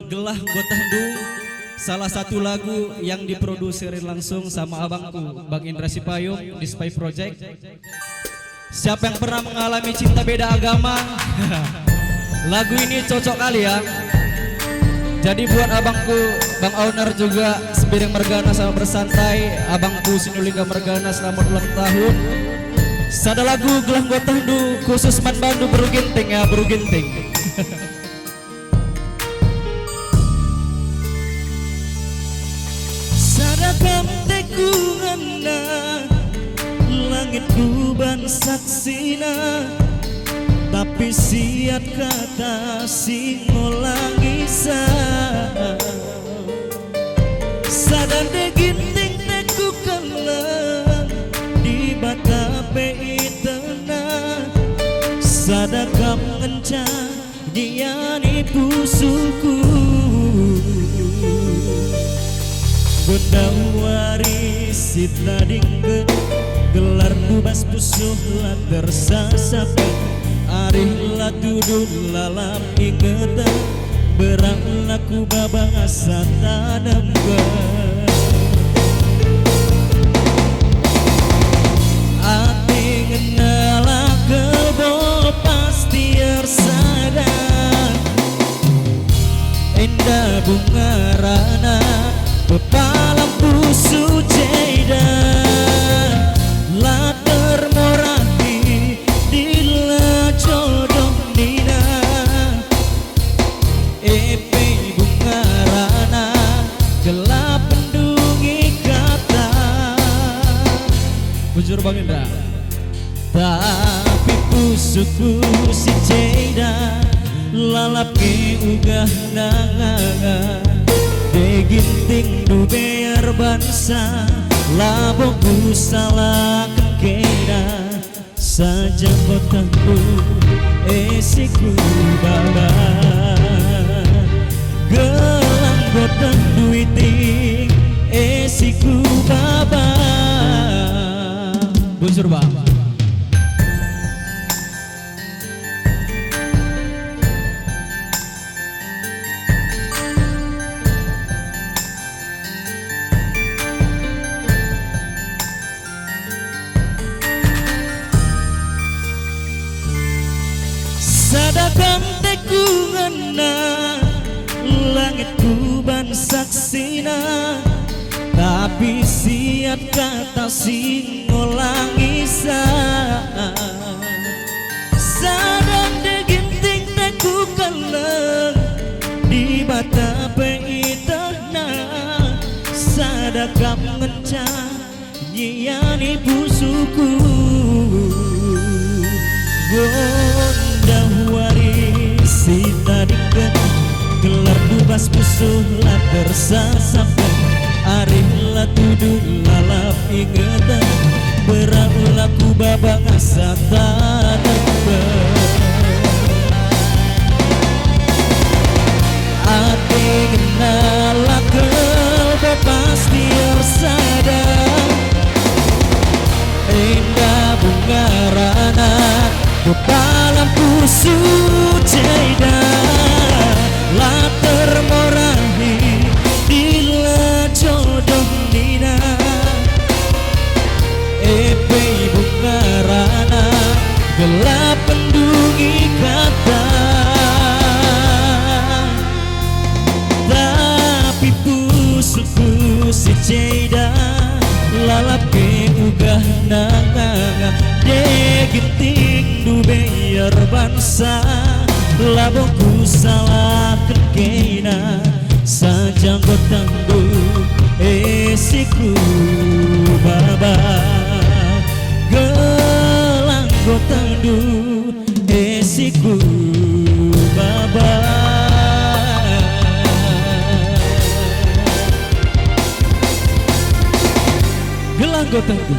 Gelah Gotandu, salah satu lagu yang diproduserin langsung sama abangku Bang Indra Sipayung di Spy Project. Siapa yang pernah mengalami cinta beda agama, lagu ini cocok kali ya. Jadi buat abangku Bang Owner juga Sembiring Mergana sama bersantai, abangku Sinulinga Mergana selamat ulang tahun. Sada lagu Gelah Gotandu khusus Man Bandu beruginting ya, beruginting. Sadakam tekungana langitku ban saksina, tapi siat kata singolangi sa sadan de ginting teku kelang di bata peitena sadakam ngencang diani pusuku Bunda warisit ladingkeun gelar bubas pusuh la tersasapen arih la tudun lalap ingetan berang laku babang asa tanamkeun ati ngenala kebo pasti ersadar indah bunga rana Pepalam pusu jeda la termorahi dila jodoh nina epe bunga rana gelap pendungi kata Bujur Bang Indra. tapi pusuku si jeda lalap ke ugah nangangan Deginting du bear bansa laboku salah kekena saja botanku esiku baba gelang botan duiting esiku baba Bujur Bang. Sadakam tekungana langitku ban saksina, tapi siat kata singolangi sa sadang deginting teku kaleng di bata peitana sadakam ngencang nyiani pusuku Gondah warisi tadikan gelar bubas pusuh la tersasapen arih la tudun lalap ingetan berang laku babang asa tanamkeun ati ngenala kelbo pasti ersadar indah bunga rana Kepalam pusu jeda la termorahi dila jodoh nina epe bunga rana gelap pendungi kata tapi pusuku si jeda lalap ke ugah nangangan deginting du bear bansa laboku salah kekena sajang gotandu esiku baba gelang gotandu esiku baba Gelang Gotandu